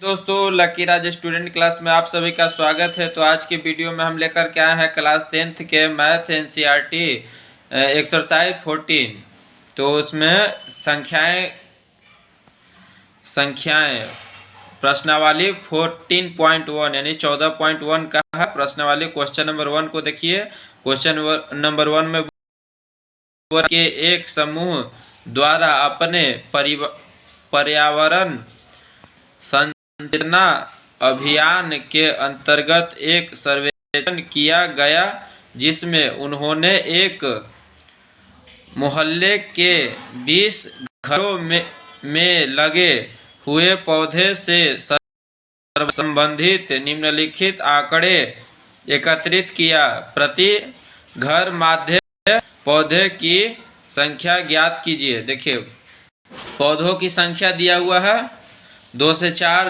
दोस्तों लकी राज student class में आप सभी का स्वागत है। तो आज की वीडियो में हम लेकर के आए हैं क्लास 10th के मैथ एनसीईआरटी एक्सरसाइज 14। तो उसमें संख्याएं प्रश्नावली 14.1 यानी 14.1 का है प्रश्नावली। क्वेश्चन नंबर 1 को देखिए। क्वेश्चन नंबर 1 में के एक समूह द्वारा अपने पर्यावरण संरचना अभियान के अंतर्गत एक सर्वेक्षण किया गया, जिसमें उन्होंने एक मोहल्ले के 20 घरों में लगे हुए पौधे से संबंधित निम्नलिखित आंकड़े एकत्रित किया। प्रति घर माध्य पौधे की संख्या ज्ञात कीजिए। देखिए पौधों की संख्या दिया हुआ है 2 से 4,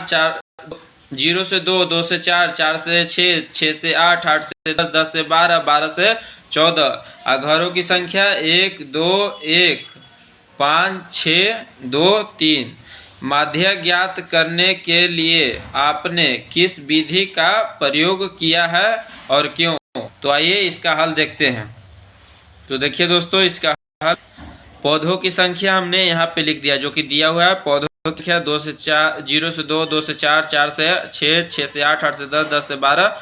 0 से 2, 2 से 4, 4 से 6, 6 से 8, 8 से 10, 10 से 12, 12 से 14। घरों की संख्या 1, 2, 1, 5, 6, 2, 3। माध्य ज्ञात करने के लिए आपने किस विधि का प्रयोग किया है और क्यों? तो आइए इसका हल देखते हैं। तो देखिए दोस्तों, इसका हल पौधों की संख्या हमने यहाँ पे लिख दिया, जो कि दिया हुआ है। पौधों की संख्या 2 से 4, 0 से 2, 2 से 4, 4 से 6, 6 से 8, 8 से 10, 10 से 12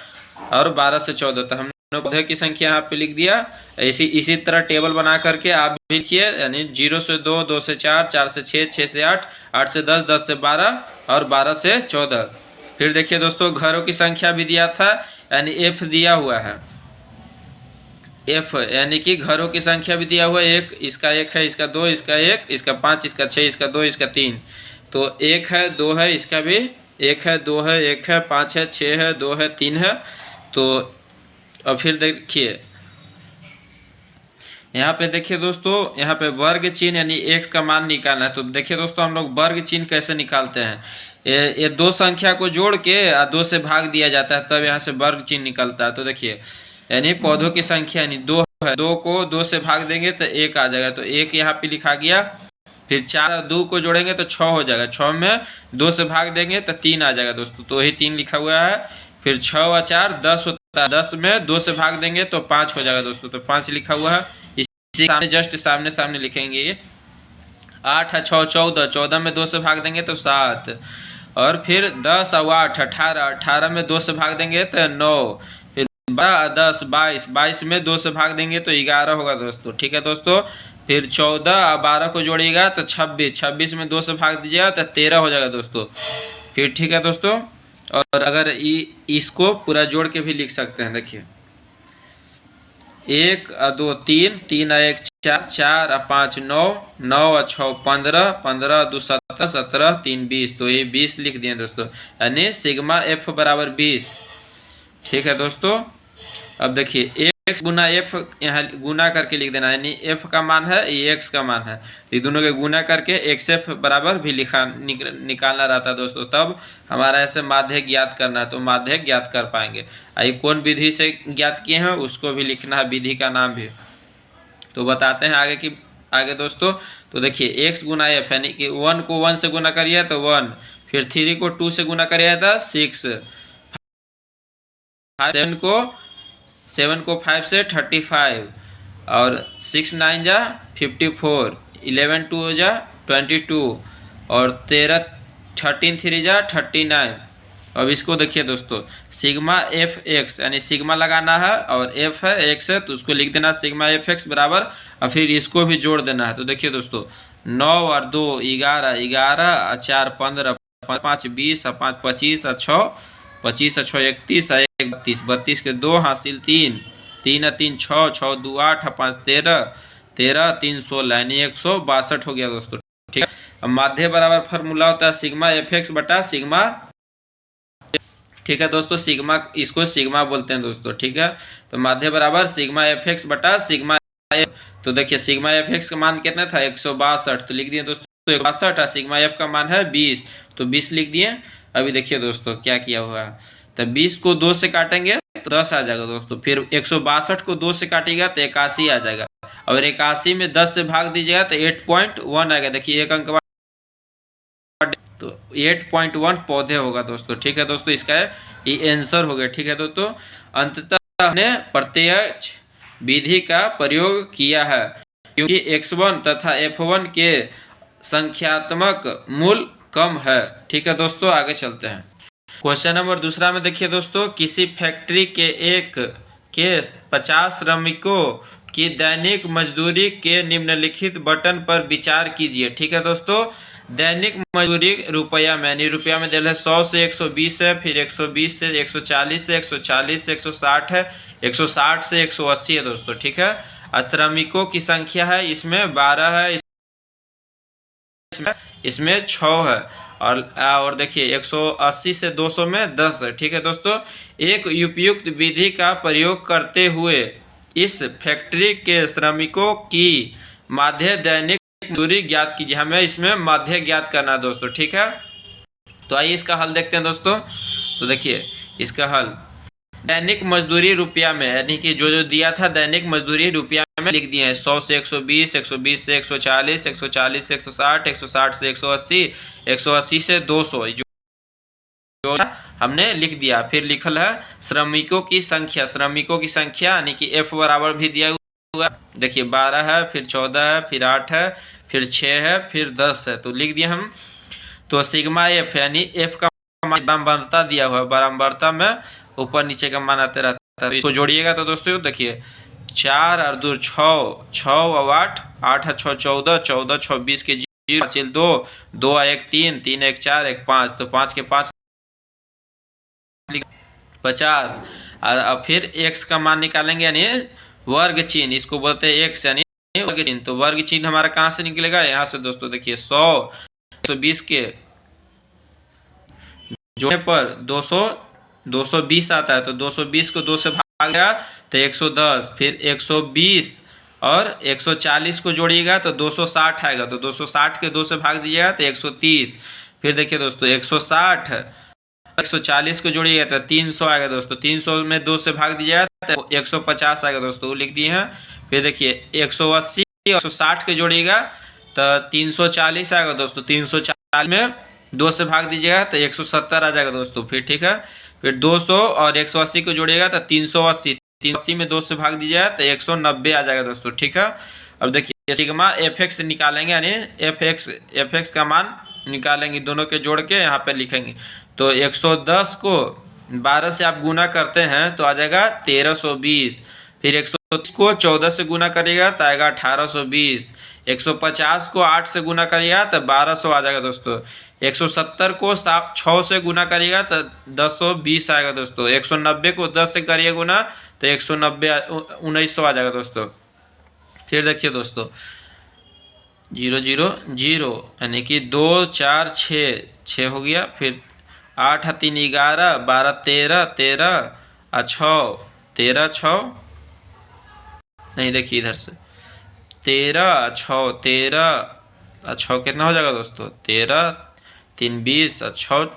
और 12 से 14। तो हमने पौधे की संख्या यहाँ पे लिख दिया। इसी तरह टेबल बना करके आप भी लिखिए, यानी 0 से 2, 2 से 4, 4 से 6, 6 से 8, 8 से 10, 10 से 12 और 12 से 14। फिर देखिए दोस्तों, घरों की संख्या भी दिया था, यानी एफ दिया हुआ है। एफ यानी कि घरों की संख्या भी दिया हुआ है। एक इसका 1 है, इसका 2, इसका 1, इसका 5, इसका 6, इसका 2, इसका 3। तो 1 है, 2 है, इसका भी 1 है, 2 है, 1 है, 5 है, 6 है, 2 है, 3 है। तो अब फिर देखिए यहाँ पे, देखिए दोस्तों, यहाँ पे वर्ग चिन्ह यानी x का मान निकालना है। तो देखिए दोस्तों, हम लोग वर्ग चिन्ह कैसे निकालते हैं। ये दो संख्या को जोड़ के 2 से भाग दिया जाता है, तब यहाँ से वर्ग चिन्ह निकलता है। तो देखिए, यानी पौधों की संख्या यानी 2 है, 2 को 2 से भाग देंगे तो 1 आ जाएगा। तो 1 यहाँ पे लिखा गया। फिर 4 और 2 को जोड़ेंगे तो 6 हो जाएगा। 6 में 2 से भाग देंगे तो 3 आ जाएगा दोस्तों, तो वही 3 लिखा हुआ है। फिर 6 और 4 10 होता है, 10 में 2 से भाग देंगे तो 5 हो जाएगा दोस्तों, तो 5 लिखा हुआ है। इसी सामने जस्ट सामने लिखेंगे ये। 8 है, 6 14, 14 में 2 से भाग देंगे तो 7। और फिर 10 और 8 18, 18 में 2 से भाग देंगे तो 9। 12, 10, 22, 22 में 2 से भाग देंगे तो 11 होगा दोस्तों। ठीक है दोस्तों। फिर 14 और 12 को जोड़िएगा तो 26, 26 में 2 से भाग दीजिएगा तो 13 हो जाएगा दोस्तों। फिर ठीक है दोस्तों। और अगर इसको पूरा जोड़ के भी लिख सकते हैं। देखिए 1 और 2 3, 3 और 1 4, 4 और 5 9, 9 और 6 15, 15 और 2 17, 17, 3 20। तो ये 20 लिख दिए दोस्तों, यानी सिग्मा एफ बराबर 20। ठीक है दोस्तों। अब देखिए x गुना एफ यहाँ गुना करके लिख देना, यानी f का मान है, ये x का मान है, ये दोनों के गुना करके xf बराबर भी निकालना रहता है दोस्तों। तब हमारा ऐसे माध्य ज्ञात करना है, तो माध्य ज्ञात कर पाएंगे। आइए कौन विधि से ज्ञात किए हैं उसको भी लिखना है, विधि का नाम भी। तो बताते हैं आगे दोस्तों। तो देखिए x गुना एफ यानी कि 1 को 1 से गुना करिए तो 1, फिर 3 को 2 से गुना करिए तो 6, 7 को 5 से 35, और 6 9 जा 54, 11 2 जा 22, और 13 3 जा 39। अब इसको देखिए दोस्तों, सिग्मा एफ एक्स यानी सिग्मा लगाना है, और एफ है एक्स है तो उसको लिख देना सिग्मा एफ एक्स बराबर, और फिर इसको भी जोड़ देना है। तो देखिए दोस्तों, 9 और 2 11, 11 और 4 15, 5 20 और 5 25 और 6 25 और 6 31 और 1 32, 32 के 2 हासिल 3, 3 और 3 6, 6 2 8 और 5 13, 13 3 16, यानी 162 हो गया दोस्तों। ठीक है। अब माध्य बराबर फार्मूला होता है सिग्मा एफ एक्स बटा सिग्मा। ठीक है दोस्तों, सिग्मा, इसको सिग्मा बोलते हैं दोस्तों। ठीक है। तो माध्य बराबर सिग्मा एफ एक्स बटा सिग्मा एफ। तो देखिए सिग्मा एफ एक्स का मान कितना था 162, तो लिख दिए दोस्तों 162, और सिग्मा एफ का मान है 20, तो 20 लिख दिए। अभी देखिए दोस्तों क्या किया हुआ है। तो 20 को 2 से काटेंगे तो 10 आ जाएगा दोस्तों। फिर 162 को 2 से काटेगा तो 81 आ जाएगा, और 81 में 10 से भाग दीजिएगा तो 8.1 आएगा। देखिए एक अंक तो 8.1 पौधे होगा दोस्तों। ठीक है दोस्तों, इसका ये आंसर हो गया। ठीक है दोस्तों, अंततः हमने प्रत्यक्ष विधि का प्रयोग किया है क्योंकि x1 तथा f1 के संख्यात्मक मूल कम है। ठीक है दोस्तों, आगे चलते हैं। क्वेश्चन नंबर दूसरा में देखिए दोस्तों, किसी फैक्ट्री के 50 श्रमिकों की दैनिक मजदूरी के निम्नलिखित बटन पर विचार कीजिए। ठीक है दोस्तों, दैनिक मजदूरी रुपया में, यानी रुपया में दिया है 100 से 120 है, फिर 120 से 140 है, 140 से 160 है, 160 से 180 है दोस्तों। ठीक है, श्रमिकों की संख्या है इसमें 12 है, इसमें 6 है, और देखिए 180 से 200 में 10 है। ठीक है दोस्तों, एक उपयुक्त विधि का प्रयोग करते हुए इस फैक्ट्री के श्रमिकों की माध्य दैनिक मजदूरी ज्ञात कीजिए। हमें इसमें माध्य ज्ञात करना है दोस्तों। ठीक है, तो आइए इसका हल देखते हैं दोस्तों। तो देखिए इसका हल, दैनिक मजदूरी रुपया में, यानी कि जो दिया था दैनिक मजदूरी रुपया में लिख दिए हैं 100 से 120, 120 से 140, 140 से 160, 160 से 180, 180 से 200 जो हमने लिख दिया। फिर लिखल है श्रमिकों की संख्या, श्रमिकों की संख्या यानी कि F बराबर भी दिया हुआ, देखिए 12 है, फिर 14 है, फिर 8 है, फिर 6 है, फिर 10 है, तो लिख दिया हम। तो सिग्मा F यानी F का बारंबारता दिया हुआ है, बारंबारता में ऊपर नीचे का मान आते रहता है। इसको जोड़िएगा तो दोस्तों देखिए 4 और 2 6, 6 और 8, 8 और 6 14, 14 6 20 के 0 हासिल 2, 2 और 1 3, 3 1 4 1 5, तो 5 के 5 50। और फिर x का मान निकालेंगे यानी वर्ग चिन्ह, इसको बोलते हैं x यानी वर्ग चिन्ह। तो वर्ग चिन्ह हमारा कहाँ से निकलेगा, यहाँ से दोस्तों। देखिए 100 120 के जोड़ने पर 220 आता है, तो 220 को 2 से भाग गया तो 110, फिर 120 और 140 को जोड़िएगा तो 260 आएगा, तो 260 के 2 से भाग दीजिएगा तो 130। फिर देखिए दोस्तों 160 140 को जोड़िएगा तो 300 आएगा दोस्तों, 300 में 2 से भाग दीजिएगा तो 150 आएगा दोस्तों, वो लिख दिए हैं। फिर देखिए 180 160 के जोड़िएगा तो 340 आएगा दोस्तों, 340 में 2 से भाग दीजिएगा तो 170 आ जाएगा दोस्तों। फिर ठीक है, फिर 200 और 180 को जोड़िएगा तो 380, 380 में 2 से भाग दीजिएगा तो 190 आ जाएगा दोस्तों। ठीक है, अब देखिए सिग्मा fx निकालेंगे, यानी fx का मान निकालेंगे, दोनों के जोड़ के यहाँ पे लिखेंगे। तो 110 को 12 से आप गुना करते हैं तो आ जाएगा 1320, फिर 130 को 14 से गुना करिएगा तो आएगा 1820, 150 को 8 से गुना करिएगा तो 1200 आ जाएगा दोस्तों, 170 को 6 से गुना करिएगा तो 1020 आएगा दोस्तों, 190 को 10 से करिए गुना तो 190 1900 आ जाएगा दोस्तों। फिर देखिए दोस्तों 0 0 0 यानी कि 2 4 6 हो गया, फिर 8 3 11, 12 13, 13 और 6 13 6 नहीं, देखिए इधर से 13 6 13 और 6 कितना हो जाएगा दोस्तों, 13 3 20 और 6,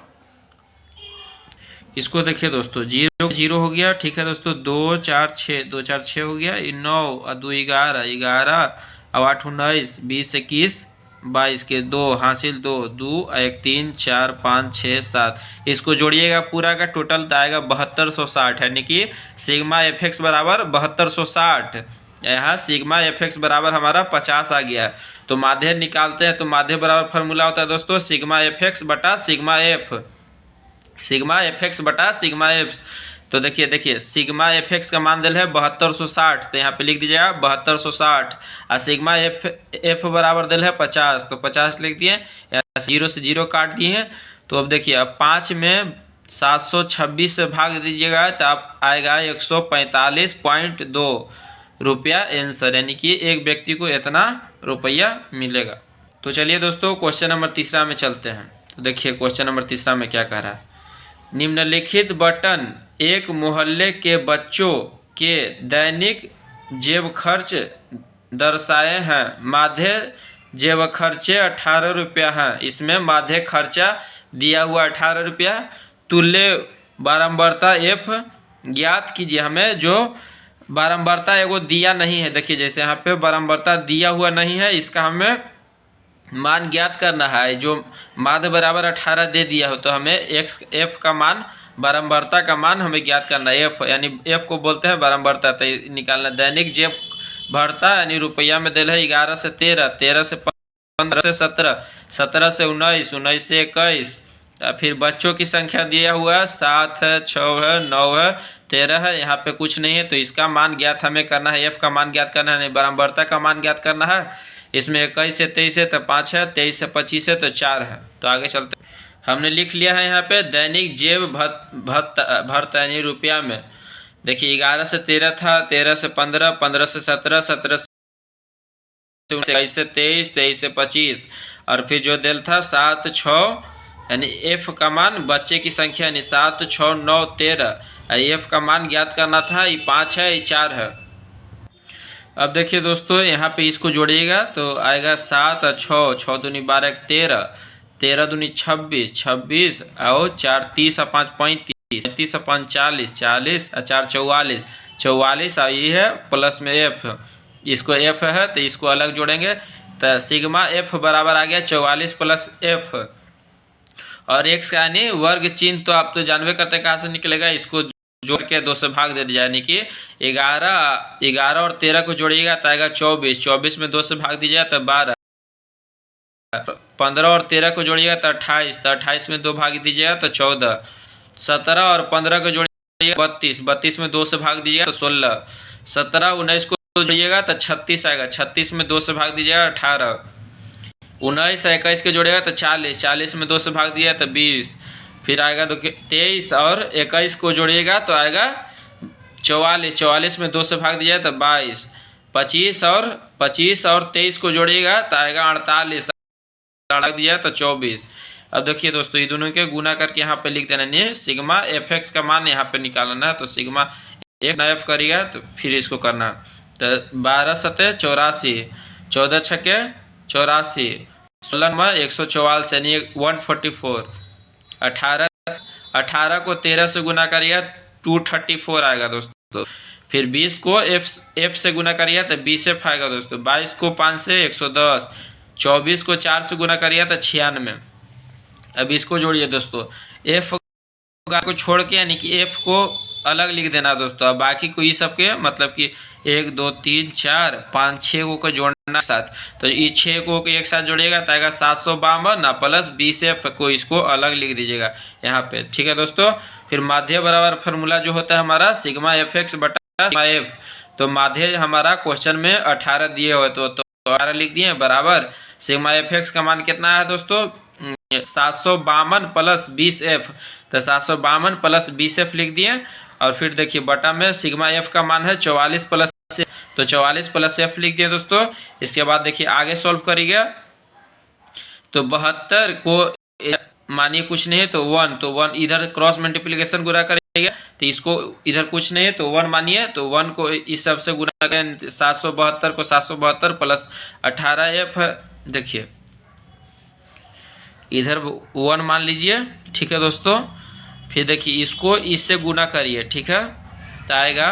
इसको देखिए दोस्तों 0 0 हो गया। ठीक है दोस्तों, 2 4 6 2 4 6 हो गया, 9 और 2 11 11 और 8 19 20 21 22 के 2 हासिल 2 2 1 3 4 5 6 7, इसको जोड़िएगा पूरा का टोटल आएगा 7260, यानी कि सिग्मा fx बराबर 7260। यहाँ सिग्मा fx बराबर हमारा 50 आ गया। तो माध्य निकालते हैं, तो माध्य बराबर फार्मूला होता है दोस्तों सिग्मा fx बटा सिग्मा f, सिग्मा fx बटा सिग्मा f। तो देखिए सिग्मा fx का मान दिल है 7260, तो यहाँ पे लिख दीजिएगा 7260, और सिग्मा f बराबर दिल है 50, तो 50 लिख दिए, 0 से 0 काट दिए। तो अब देखिए अब 5 में 726 से भाग दीजिएगा तो आप आएगा 145.2 रुपया आंसर, यानी कि एक व्यक्ति को इतना रुपया मिलेगा। तो चलिए दोस्तों क्वेश्चन नंबर तीसरा में चलते हैं। तो देखिए क्वेश्चन नंबर तीसरा में क्या कह रहा है, निम्नलिखित बटन एक मोहल्ले के बच्चों के दैनिक जेब खर्च दर्शाए हैं। माध्य जेब खर्चे 18 रुपया है, इसमें माध्य खर्चा दिया हुआ 18 रुपया। तुल्य बारंबारता f ज्ञात कीजिए। हमें जो बारंबारता एगो दिया नहीं है, देखिए जैसे यहाँ पे बारंबारता दिया हुआ नहीं है, इसका हमें मान ज्ञात करना है। जो माध्य बराबर 18 दे दिया हो तो हमें एक्स एफ का मान बारंबारता का मान हमें ज्ञात करना है। एफ यानी एफ को बोलते हैं बारंबारता, तो निकालना। दैनिक जेब भरता यानी रुपया में दिल है 11 से 13, 13 से 15 से 17, 17 से 19, 19 से 21। फिर बच्चों की संख्या दिया हुआ है 7 है, 6 है, 9 है, 13 है। यहाँ पे कुछ नहीं है तो इसका मान ज्ञात हमें करना है। एफ का मान ज्ञात करना है, नहीं बारंबारता का मान ज्ञात करना है। इसमें 21 से 23 है तो 5 है, 23 से 25 है तो 4 है। तो आगे चलते हमने लिख लिया है यहाँ पे दैनिक जेब भरता यानी रुपया में। देखिए 11 से 13 था, 13 से 15, 15 से 17, 17 से 21 से 23, 23 से 25, और फिर जो दिल था 7, 6 यानी एफ का मान बच्चे की संख्या यानी 7, 6, 9, 13। एफ का मान ज्ञात करना था। ये 5 है, ये 4 है। अब देखिए दोस्तों यहाँ पे इसको जोड़िएगा तो आएगा 7 और 6, 6 दूनी 12, 13, 13 दूनी 26, 26 और 4 30 और 5 35, 35 और 5 40, 40 और 4 44, 44 और ये है प्लस में एफ। इसको एफ है तो इसको अलग जोड़ेंगे तो सिग्मा एफ बराबर आ गया 44 प्लस एफ। और एक्स का यानी वर्ग चिन्ह तो आप तो जानबे करते कहाँ से निकलेगा। इसको जोड़ के 2 से भाग दे दिया यानी कि 11 और 13 को जोड़िएगा तो आएगा 24, 24 में 2 से भाग दीजिएगा तो 12, 15 और 13 को जोड़िएगा तो 28, तो 28 में 2 भाग दीजिएगा तो 14, 17 और 15 को जोड़िएगा 32, 32 में 2 से भाग दीजिएगा तो 16, 17, 19 को जोड़िएगा तो 36 आएगा, 36 में 2 से भाग दीजिएगा 18, 19 21 के जोड़ेगा तो 40, 40 में 2 से भाग दिया तो 20, फिर आएगा 23 और 21 को जोड़िएगा तो आएगा 44, 44 में 2 से भाग दिया तो 22, 25 और 23 को जोड़िएगा तो आएगा 48, दिया तो 24। अब देखिए दोस्तों ये दोनों के गुना करके यहाँ पे लिख देना नहीं, सिग्मा एफ एक्स का मान यहाँ पे निकालना है। तो सिग्मा एक एफ करेगा तो फिर इसको करना तो 12 सतह 84, 14 छके 84, 16 में 144 यानी 144, 18 को 13 से गुना करिएगा 234 आएगा दोस्तों। फिर 20 को एफ से गुना करिएगा तो 20 एफ आएगा दोस्तों। 22 को 5 से 110, 24 को 4 से गुना करिएगा तो 96। अब इसको जोड़िए दोस्तों, एफ को छोड़ के यानी कि एफ को अलग लिख देना दोस्तों। अब बाकी को ये सब के मतलब कि 1 2 3 4 5 6 को जोड़ना साथ, तो ये 6 को एक साथ जोड़िएगा तो आएगा 752 ना प्लस 20 एफ को इसको अलग लिख दीजिएगा यहाँ पे। ठीक है दोस्तों। फिर माध्य बराबर फार्मूला जो होता है हमारा सिग्मा एफ एक्स बटा सिग्मा एफ। तो माध्य हमारा क्वेश्चन में 18 दिए हुए तो 18 लिख दिए बराबर सिग्मा एफ एक्स का मान कितना है दोस्तों 752 प्लस 20 एफ। तो 752 प्लस 20 एफ लिख दिए और फिर देखिए बटा में सिग्मा एफ का मान है 44 प्लस एफ, तो 44 प्लस एफ लिख दिए दोस्तों। इसके बाद देखिए आगे सॉल्व करिएगा तो 72 को मानिए कुछ नहीं है तो 1, तो 1 इधर क्रॉस मल्टीप्लिकेशन गुना करेगा तो इसको इधर कुछ नहीं है तो 1 मानिए, तो 1 को इस सब से गुना करें 772 को 772 प्लस 18 एफ। देखिए इधर 1 मान लीजिए। ठीक है दोस्तों। फिर देखिए इसको इससे गुना करिए। ठीक है तो आएगा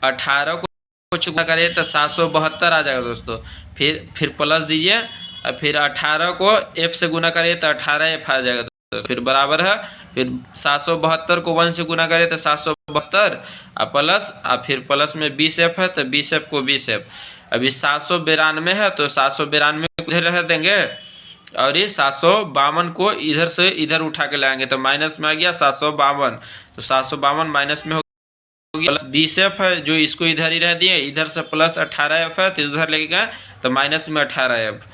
18 को गुना करिए तो 772 आ जाएगा दोस्तों। फिर प्लस दीजिए और फिर 18 को एफ से गुना करिए तो 18 एफ आ जाएगा दोस्तों। फिर बराबर है फिर 772 को 1 से गुना करिए तो 772 और प्लस और फिर प्लस में 20 एफ है तो 20 एफ को 20 एफ। अभी 792 है तो 792 इधर रह देंगे और ये 752 को इधर से इधर उठा के लाएंगे तो माइनस में आ गया 752, तो 752 माइनस में हो गया प्लस 20 एफ है जो इसको इधर ही रह दिए, इधर से प्लस 18 एफ है तो इधर लेके गए तो माइनस में 18 एफ।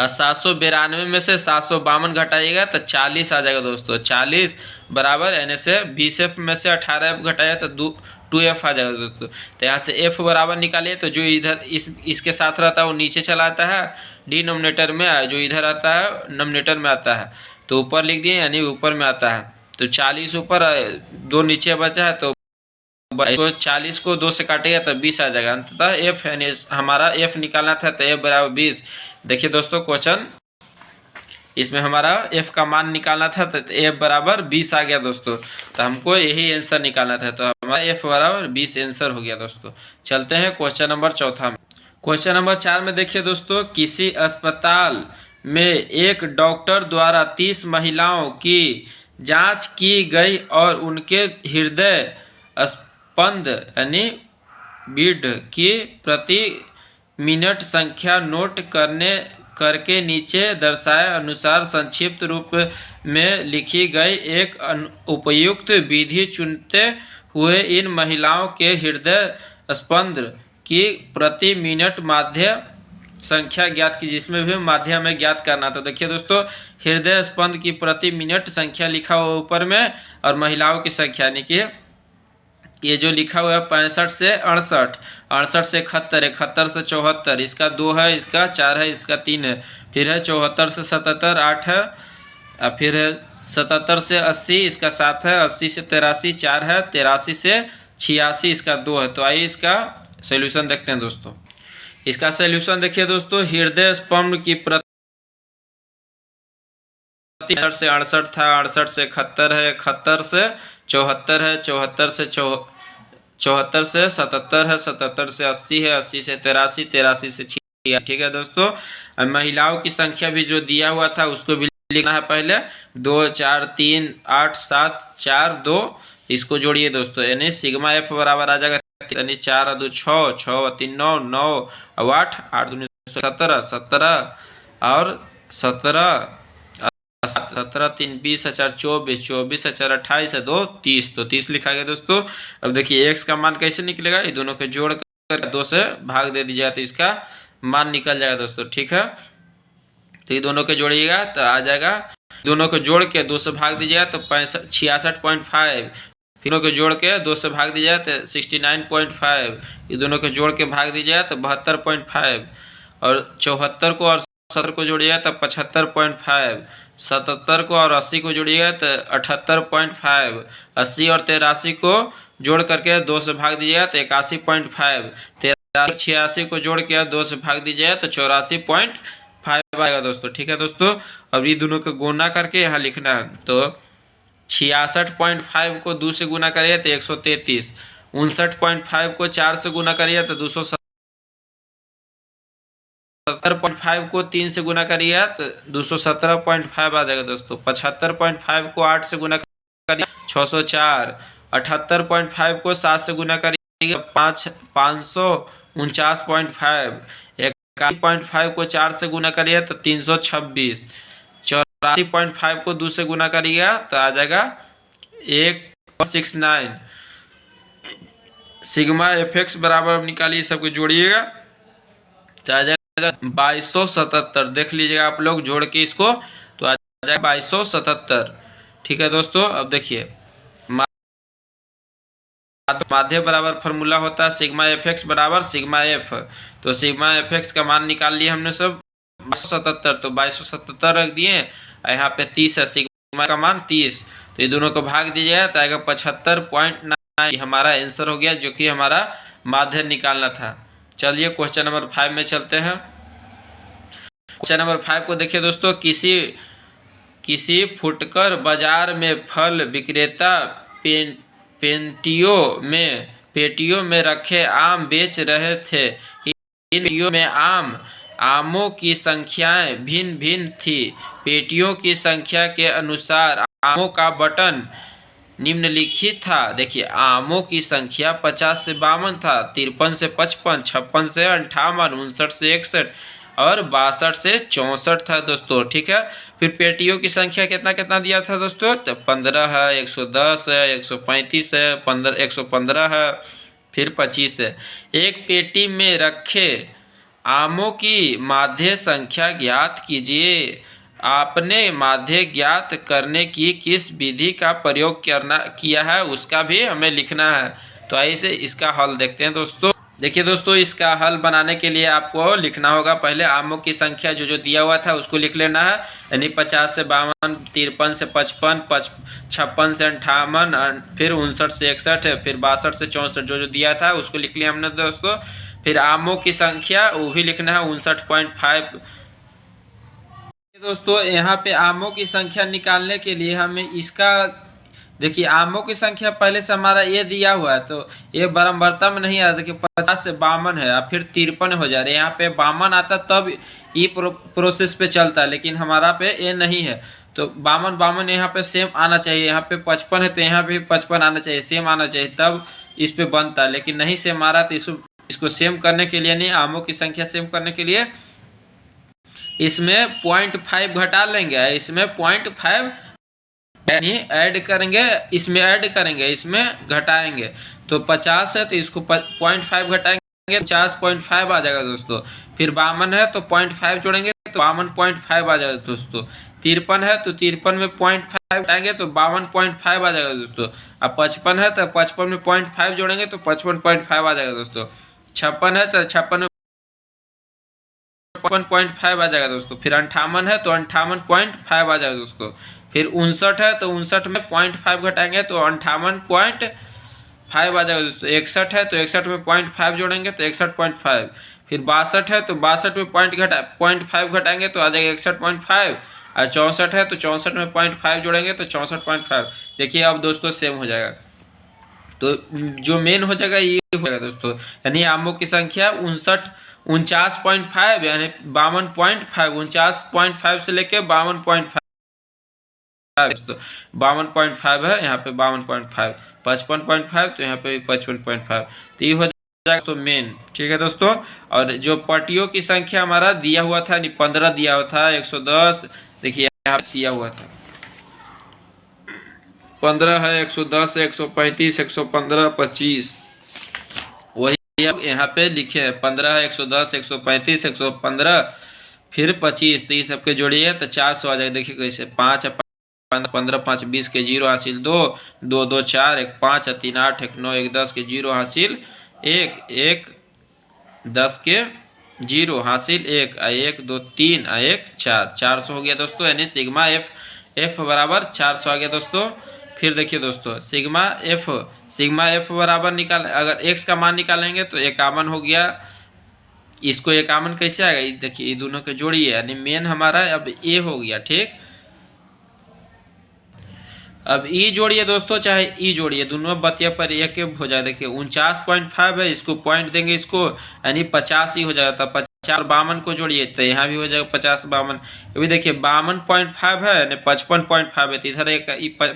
792 में से 752 घटाइएगा तो 40 आ जाएगा दोस्तों। 40 बराबर यानी से 20 एफ में से 18 एफ घटाया तो 2 एफ आ जाएगा दोस्तों। तो यहाँ से एफ बराबर निकालिए तो जो इधर इसके साथ रहता है वो नीचे चला आता है डिनोमिनेटर में, जो इधर आता है नोमिनेटर में आता है तो ऊपर लिख दिए यानी ऊपर में आता है। तो 40 ऊपर 2 नीचे बचा है तो 40 को 2 से काटेगा तो 20 आ जाएगा। अंततः एफ यानी हमारा एफ निकालना था तो एफ बराबर 20। देखिए दोस्तों क्वेश्चन इसमें हमारा एफ का मान निकालना था तो एफ बराबर 20 आ गया दोस्तों। तो हमको यही आंसर निकालना था तो हमारा एफ बराबर 20 आंसर हो गया दोस्तों। चलते हैं क्वेश्चन नंबर 4 में। क्वेश्चन नंबर 4 में देखिए दोस्तों, किसी अस्पताल में एक डॉक्टर द्वारा 30 महिलाओं की जांच की गई और उनके हृदय स्पंद यानी बीट की प्रति मिनट संख्या नोट करके नीचे दर्शाए अनुसार संक्षिप्त रूप में लिखी गई एक उपयुक्त विधि चुनते हुए इन महिलाओं के हृदय स्पंद की प्रति मिनट माध्य संख्या ज्ञात की, जिसमें भी माध्य में ज्ञात करना। तो देखिए दोस्तों, हृदय स्पंद की प्रति मिनट संख्या लिखा हुआ ऊपर में और महिलाओं की संख्या यानी कि ये जो लिखा हुआ है 65 से 68, 68 से 71, 71 से 74, इसका 2 है, इसका 4 है, इसका 3 है, फिर है 74 से 77, 8 है, और फिर है 77 से 80, इसका 7 है, 80 से 83, 4 है, 83 से 86, इसका 2 है। तो आइए इसका सोल्यूशन देखते हैं दोस्तों। इसका सोल्यूशन देखिए दोस्तों, हृदय स्पंद की प्रति से 68 था, 68 से 71 है, 71 से 74 है, 74 से 74 से 77 है, 77 से 80 है, 80 से 83, 83 से 6। ठीक है दोस्तों, महिलाओं की संख्या भी जो दिया हुआ था उसको भी लिखना है पहले, 2 4 3 8 7 4 2, इसको जोड़िए दोस्तों, यानी सिग्मा एफ बराबर आ जाएगा, यानी 4 और 2 6, 6 और 3 9, 9 और 8, 8 दूनी 17, 17 और 17, 17 3 20 4 24, 24 4 28 है 2 30, तो 30 लिखा गया दोस्तों। अब देखिए x का मान कैसे निकलेगा, ये दोनों को जोड़ कर 2 से भाग दे दीजिएगा तो इसका मान निकल जाएगा दोस्तों। ठीक है, तो ये दोनों को जोड़िएगा तो आ जाएगा, दोनों को जोड़ के 2 से भाग दीजिएगा तो 66.5, तीनों को जोड़ के 2 से भाग दीजिएगा तो 69.5, ये दोनों को जोड़ के भाग दीजिएगा तो 72.5, और 74 को और 70 को जोड़िएगा तो 75.5, 77 को और 80 को जोड़िएगा तो 78.5, 80 और 83 को जोड़ करके 2 से भाग दीजिएगा तो 81.5, 86 को जोड़ के 2 से भाग दीजिएगा तो 84.5 आएगा दोस्तों। ठीक है दोस्तों, अब ये दोनों को गुना करके यहाँ लिखना है, तो 66.5 को 2 से गुना करिए तो 133, 59.5 को 4 से गुना करिए तो 270, 70.5 को 3 से गुना करिए तो 217.5 आ जाएगा दोस्तों, 75.5 को 8 से गुना करिए 604, 78.5 को 7 से गुना करिए 549.5, 81.5 को 4 से गुना करिए तो 326, 84.5 को 2 से गुना करिएगा तो आ जाएगा 169। सिग्मा एफ एक्स बराबर निकालिए, सबको जोड़िएगा तो आ जाएगा 2277। देख लीजिएगा आप लोग जोड़ के इसको, तो आ जाएगा 2277। ठीक है दोस्तों, अब देखिए माध्य बराबर फॉर्मूला होता है सिग्मा एफ एक्स बराबर सिग्मा एफ, तो सिग्मा एफ एक्स का मान निकाल लिया हमने सब 2277, तो 2277 रख दिए, यहाँ पे 30 है, सिग्मा का मान 30, तो ये दोनों को भाग दीजिएगा तो आएगा 75.9, हमारा आंसर हो गया जो कि हमारा माध्य निकालना था। चलिए क्वेश्चन नंबर 5 में चलते हैं। क्वेश्चन नंबर 5 को देखिए दोस्तों, किसी फुटकर बाजार में फल विक्रेता पेटियों में रखे आम बेच रहे थे। इन पेटियों में आमों की संख्याएं भिन्न भिन्न थी। पेटियों की संख्या के अनुसार आमों का बटन निम्नलिखित था। देखिए, आमों की संख्या 50 से 52 था, 53 से 55, 56 से 58, 59 से 61 और 62 से 64 था दोस्तों। ठीक है, फिर पेटियों की संख्या कितना कितना दिया था दोस्तों, तो 15 है, 110 है, 135 है, 115 है, फिर 25 है। एक पेटी में रखे आमों की माध्य संख्या ज्ञात कीजिए। आपने माध्य ज्ञात करने की किस विधि का प्रयोग किया है उसका भी हमें लिखना है। तो ऐसे इसका हल देखते हैं दोस्तों। देखिए दोस्तों, इसका हल बनाने के लिए आपको लिखना होगा, पहले आमों की संख्या जो दिया हुआ था उसको लिख लेना है, यानी 50 से 52, 53 से 55, 56 से 58, फिर 59 से 61 है, फिर 62 से 64 जो दिया था उसको लिख लिया हमने दोस्तों। फिर आमों की संख्या वो भी लिखना है 59.5। दोस्तों यहाँ पे आमों की संख्या निकालने के लिए हमें इसका देखिए आमों की संख्या पहले से हमारा ये दिया हुआ है, तो ये बारंबारता में नहीं आता। देखिए 50 से 52 है और फिर 53 हो जा रहा है। यहाँ पे 52 आता तब ये प्रोसेस पे चलता है, लेकिन हमारा पे ये नहीं है। तो 52 यहाँ पे सेम आना चाहिए। यहाँ पे 55 है तो यहाँ पे 55 आना चाहिए, सेम आना चाहिए, तब इस पे बनता है। लेकिन नहीं सेम आ रहा, तो इसको सेम करने के लिए, नहीं आमों की संख्या सेम करने के लिए इसमें 0.5 घटा लेंगे, इसमें 0.5 ऐड करेंगे, इसमें ऐड करेंगे, इसमें घटाएंगे। तो 50 है तो इसको 0.5 घटाएंगे, 50.5 आ जाएगा दोस्तों। फिर 52 है तो 0.5 जोड़ेंगे तो 52.5 आ जाएगा दोस्तों। 53 है तो 53 में 0.5 घटाएंगे तो 52.5 आ जाएगा दोस्तों। अब 55 है तो 55 में 0.5 जोड़ेंगे तो 55.5 आ जाएगा दोस्तों। 56 है तो 56 में 55.5 आ जाएगा दोस्तों। फिर 58 है तो 58.5 आ जाएगा दोस्तों। फिर 59 है तो 59 में 0.5 घटाएंगे तो 58.5 आ जाएगा दोस्तों। 61 है तो 61 में 0.5 जोड़ेंगे तो 61.5। फिर 62 है तो 62 में 0.5 घटाएंगे तो आ जाएगा 61.5। और 64 है तो 64 में 0.5 जोड़ेंगे तो 64.5। देखिए अब दोस्तों सेम हो जाएगा। तो जो मेन हो जाएगा ये हो जाएगा दोस्तों, यानी आमों की संख्या 49.5 यानी 52.5, 49.5 से लेके 52.5 दोस्तों। 52.5 है, यहाँ पे 52.5, 55.5 तो यहाँ पे 55.5, तो ये हो जाएगा तो मेन। ठीक है दोस्तों। और जो पट्टियों की संख्या हमारा दिया हुआ था, 15 दिया हुआ था, 110 देखिए यहाँ दिया हुआ था, 15 है, 110 है, 135, 115, 25, वही यहाँ पे लिखे हैं। 15 है, 110, 135, 115 फिर 25, तो ये सबके जोड़िए तो 400 आ जाएगा। देखिए कैसे 5 है, 15, 5 20 के 0 हासिल 2, 2 2 4, 1 5, 3 8, 1 9, 1 10 के 0 हासिल 1, 1 10 के 0 हासिल 1, 1 2 3, 1 4, 400 हो गया दोस्तों। यानी सिग्मा एफ बराबर 400 आ गया दोस्तों। फिर देखिए दोस्तों सिग्मा एफ बराबर निकाल, अगर एक्स का मान निकालेंगे तो 51 हो गया। इसको 51 कैसे आएगा, देखिए ये दोनों के जोड़िए, यानी मेन हमारा अब ए हो गया। ठीक, अब ई जोड़िए दोस्तों, चाहे ई जोड़िए, दोनों बतिया पर एक हो जाए। देखिए 49.5 है, इसको पॉइंट देंगे इसको, यानी 50 ही हो जाएगा। तो 50 और 52 को जोड़िए तो यहाँ भी हो जाएगा 50 52। अभी देखिए 52.5 है, यानी 55.5 है, तो इधर एक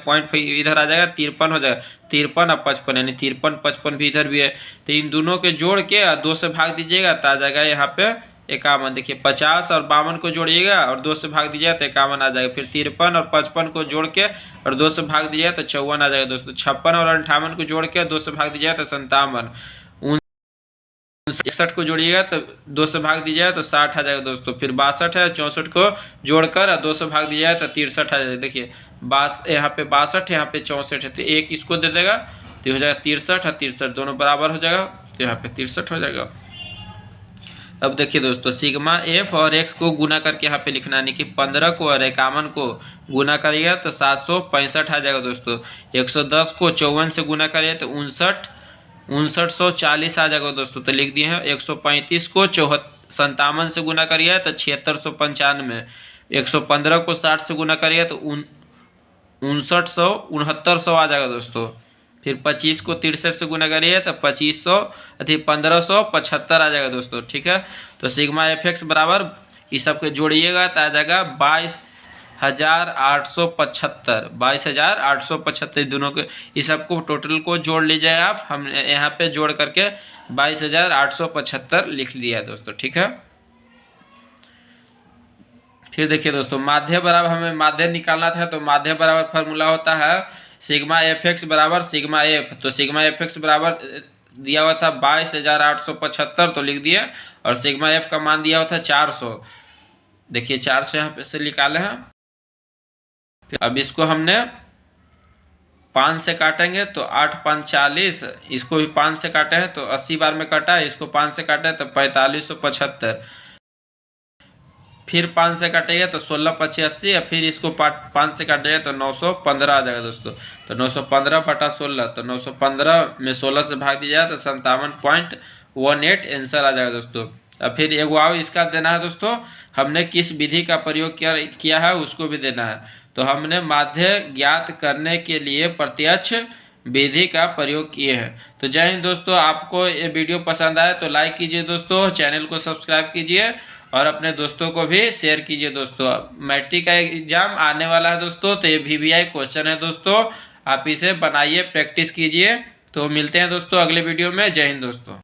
पॉइंट इधर आ जाएगा, 53 हो जाएगा। 53 और 55 यानी 53 55 भी इधर भी है, तो इन दोनों के जोड़ के 2 से भाग दीजिएगा तो आ जाएगा यहाँ पे 51। देखिए 50 और 52 को जोड़िएगा और 2 से भाग दीजिएगा तो 51 आ जाएगा। फिर 53 और 55 को जोड़ के और 2 से भाग दीजिएगा तो 54 आ जाएगा दोस्तों। 56 और 58 को जोड़ के 2 से भाग दीजिएगा तो 57। 61 को जोड़िएगा तो 2 से भाग दीजिएगा तो 60 आ जाएगा दोस्तों। फिर 62 है, 64 को जोड़कर 2 से भाग दीजिएगा तो 63 आ जाएगा। देखिए यहाँ पे 62, यहाँ पे 64 है, तो एक इसको दे देगा तो हो जाएगा 63 और 63 दोनों बराबर हो जाएगा, तो यहाँ पे 63 हो जाएगा। अब देखिए दोस्तों सिग्मा एफ और एक्स को गुना करके यहाँ पे लिखना, यानी कि 15 को और 51 को गुना करिएगा तो 765 आ जाएगा दोस्तों। 110 को 54 से गुना करिए तो 5940 आ जाएगा दोस्तों, तो लिख दिए हैं। 135 को 57 से गुना करिए तो 7695। 115 को 60 से गुना करिए तो 6900 आ जाएगा दोस्तों। फिर 25 को 63 से गुना करिए तो 1575 आ जाएगा दोस्तों। ठीक है, तो सिग्मा एफ एक्स बराबर इस सब के जोड़िएगा तो आ जाएगा 22,875। 22,875 दोनों के इस सब को टोटल को जोड़ लीजिएगा आप। हम यहाँ पे जोड़ करके 22,875 लिख लिया दोस्तों। ठीक है, फिर देखिए दोस्तों माध्य बराबर, हमें माध्य निकालना था, तो माध्य बराबर फार्मूला होता है सिग्मा एफ एक्स बराबर सिग्मा एफ। तो सिग्मा एफ एक्स बराबर दिया हुआ था 22,875, तो लिख दिए, और सिग्मा एफ का मान दिया हुआ था 400। देखिए 400 यहाँ पे से निकाले हैं। अब इसको हमने 5 से काटेंगे तो 8 5 40, इसको भी 5 से काटे हैं तो 80 बार में काटा है, इसको 5 से काटे हैं तो 4575। फिर 5 से काटेगा तो 16 25 80, या फिर इसको 5 से काटेगा तो 915 आ जाएगा दोस्तों। तो 915 बटा 16, तो 915 में 16 से भाग दिया जाए तो 57.18 आंसर आ जाएगा दोस्तों। अब फिर एक वाव इसका देना है दोस्तों, हमने किस विधि का प्रयोग किया है उसको भी देना है। तो हमने माध्य ज्ञात करने के लिए प्रत्यक्ष विधि का प्रयोग किए हैं। तो जय हिंद दोस्तों, आपको ये वीडियो पसंद आए तो लाइक कीजिए दोस्तों, चैनल को सब्सक्राइब कीजिए और अपने दोस्तों को भी शेयर कीजिए दोस्तों। मैट्रिक का एग्जाम आने वाला है दोस्तों, तो ये VVI क्वेश्चन है दोस्तों, आप इसे बनाइए, प्रैक्टिस कीजिए। तो मिलते हैं दोस्तों अगले वीडियो में। जय हिंद दोस्तों।